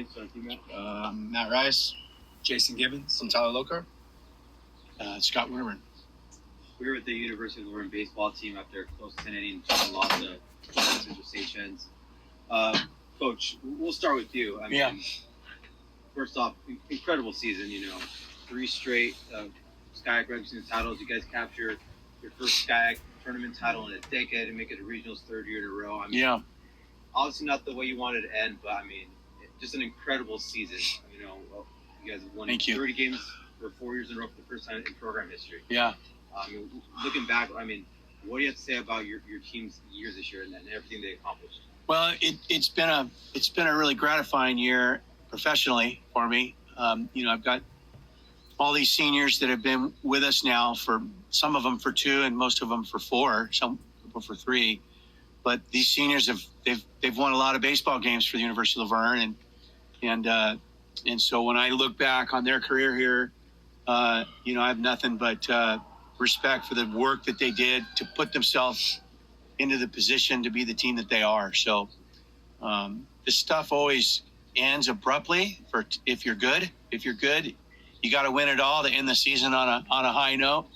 name, so Matt Rice, Jason Gibbons. I'm Tyler Lokar, Scott Winterburn. We were with the University of Winterburn baseball team after close to 10 innings, lost to Central Stations. Coach, we'll start with you. I mean, First off, incredible season. 3 straight SCIAC regular season titles. You guys capture your first SCIAC tournament title in a decade and make it a regionals 3rd year in a row. I mean, obviously not the way you wanted to end, but I mean, just an incredible season. You guys have won 30 games for 4 years in a row for the first time in program history. Looking back, I mean, what do you have to say about your team's years this year and everything they accomplished? Well, it's been a really gratifying year professionally for me. I've got all these seniors that have been with us now for some of them for 2 and most of them for 4, some people for 3. But these seniors they've won a lot of baseball games for the University of Laverne, and so when I look back on their career here, I have nothing but respect for the work that they did to put themselves into the position to be the team that they are. So this stuff always ends abruptly. If you're good, you got to win it all to end the season on a high note.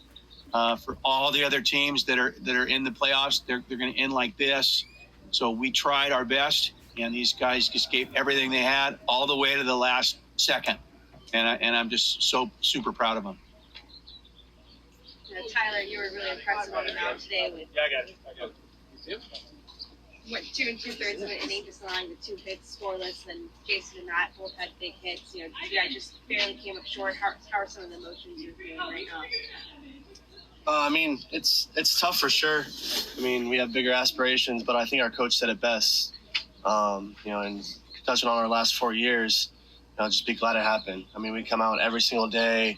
For all the other teams that are in the playoffs, they're going to end like this. So we tried our best, and these guys just gave everything they had all the way to the last second, and I'm just so super proud of them. Tyler, you were really impressive on the mound today with I got it. 2 2/3 of an inning, just allowing the 2 hits scoreless, and Jason and Matt both had big hits. You guys just barely came up short. How are some of the emotions you're feeling right now? I mean, it's tough for sure. I mean, we have bigger aspirations, but I think our coach said it best. And touching on our last 4 years, just be glad it happened. I mean, we come out every single day,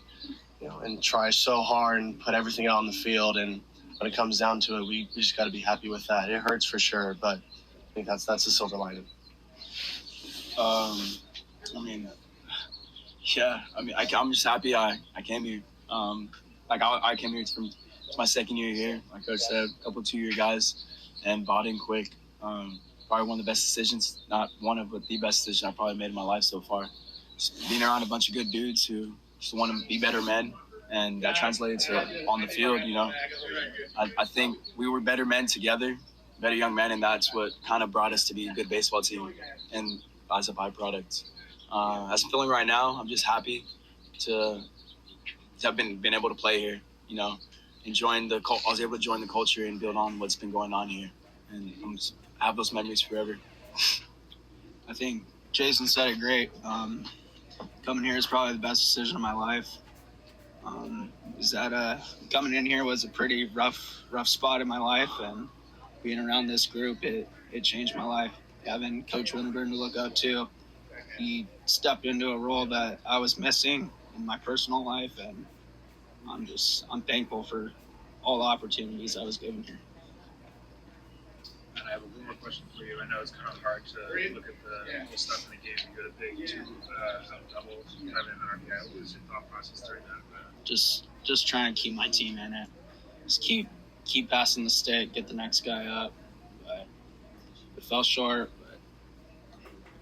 and try so hard and put everything out on the field. And when it comes down to it, we just got to be happy with that. It hurts for sure, but I think that's the silver lining. I'm just happy I came here. I came here from my 2nd year here. Like Coach said, a couple 2-year guys, and bought in quick. Probably one of the best decisions, not one of, but the best decision I probably made in my life so far. Just being around a bunch of good dudes who just want to be better men, and that translated to on the field. I think we were better men together, better young men, and that's what kind of brought us to be a good baseball team, and as a byproduct. As I'm feeling right now, I'm just happy to have been able to play here. Enjoying I was able to join the culture and build on what's been going on here, and I have those memories forever. I think Jason said it great. Coming here is probably the best decision of my life. Coming in here was a pretty rough spot in my life, and being around this group, it changed my life. Having Coach Winterburn to look up to, he stepped into a role that I was missing in my personal life, and I'm thankful for all the opportunities I was given here. And I have one more question for you. I know it's kind of hard to look at the stuff in the game. You got a big 2 doubles, kind of in an RBI. What was your thought process during that? Just trying to keep my team in it. Just keep passing the stick, get the next guy up. But it fell short.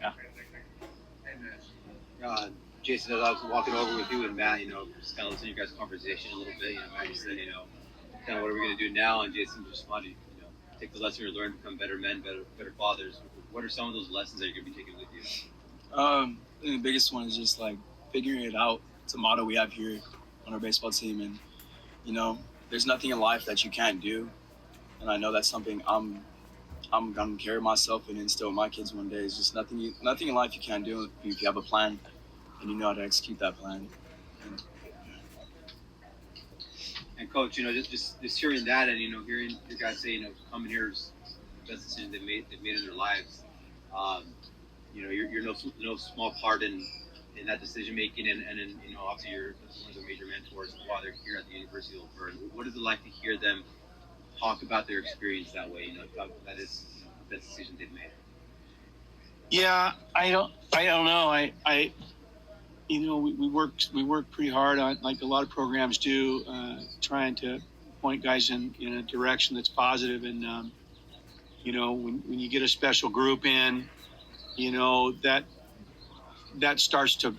But yeah. Jason, as I was walking over with you and Matt, just kind of listening to your guys' conversation a little bit. Matt, you said, kind of what are we going to do now? And Jason just responded, take the lesson you learned, become better men, better fathers. What are some of those lessons that you're going to be taking with you? I think the biggest one is just figuring it out. It's a motto we have here on our baseball team, and there's nothing in life that you can't do, and I know that's something I'm gonna carry myself and instill in my kids one day. It's just nothing in life you can't do if you have a plan and you know how to execute that plan. And Coach, just hearing that, and hearing your guys say, coming here is the best decision they've made in their lives. You're no small part in that decision making, and obviously you're one of the major mentors while they're here at the University of Laverne. What is it like to hear them talk about their experience that way? That is the best decision they've made. Yeah, I don't know. We work pretty hard on, like a lot of programs do, trying to point guys in a direction that's positive. And when you get a special group in, that that starts to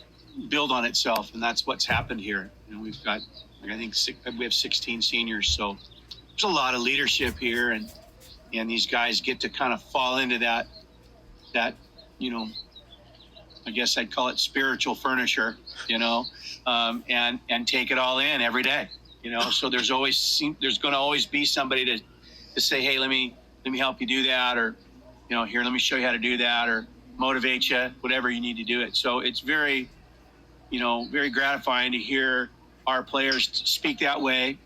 build on itself, and that's what's happened here. You know, we've got, like, I think we have 16 seniors, so there's a lot of leadership here, and these guys get to kind of fall into that you know, I guess I'd call it spiritual furniture, you know, and take it all in every day, you know. So there's going to always be somebody to say, hey, let me help you do that, or, you know, here, let me show you how to do that, or motivate you, whatever you need to do it. So it's very, you know, very gratifying to hear our players speak that way,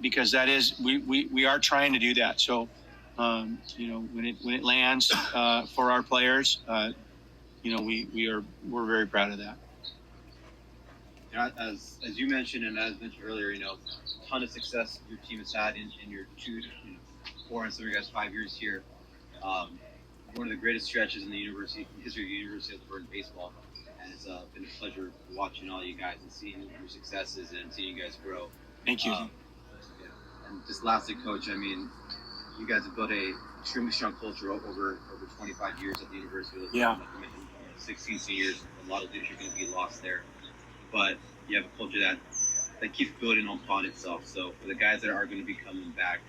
because that is, we are trying to do that. So, you know, when it lands for our players, you know, we're very proud of that. You know, as you mentioned, and as mentioned earlier, you know, a ton of success your team has had in your 4 and some of your guys' 5 years here. One of the greatest stretches in the history of the University of Winterburn baseball, and it's been a pleasure watching all you guys and seeing your successes and seeing you guys grow. Thank you. Yeah. And just lastly, Coach, I mean, you guys have built a extremely strong culture over 25 years at the University of Winterburn. Yeah. Like you mentioned, 16 seniors, a lot of leadership going to be lost there, but you have a culture that keeps building upon itself. So for the guys that are going to be coming back,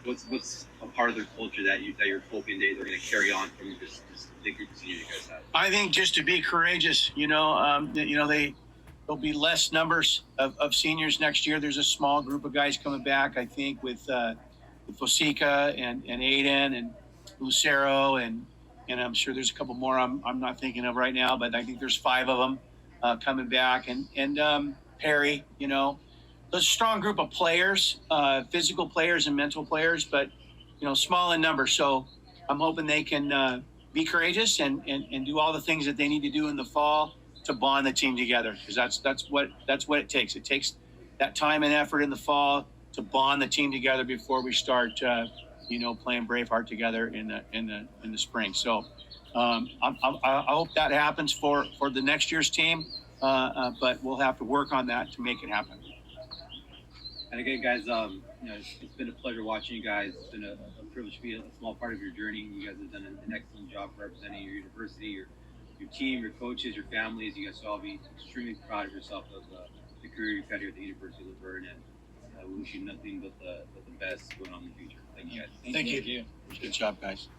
what's a part of their culture that you're hoping they're going to carry on from this big group of seniors you guys have? I think just to be courageous, you know, there'll be less numbers of seniors next year. There's a small group of guys coming back, I think, with Fosica and Aiden and Lucero, and I'm sure there's a couple more I'm not thinking of right now, but I think there's 5 of them coming back, and Perry, you know. There's a strong group of players, physical players and mental players, but, you know, small in number. So I'm hoping they can be courageous and do all the things that they need to do in the fall to bond the team together, because that's what it takes. It takes that time and effort in the fall to bond the team together before we start, you know, playing Braveheart together in the spring. So I hope that happens for the next year's team, but we'll have to work on that to make it happen. And again, guys, you know, it's been a pleasure watching you guys. It's been a privilege to be a small part of your journey. You guys have done an excellent job representing your university, your team, your coaches, your families. You guys should all be extremely proud of yourself of the career you've had here at the University of Winterburn, and we wish you nothing but the best going on in the future. Thank you, guys. Thank you. Good job, guys.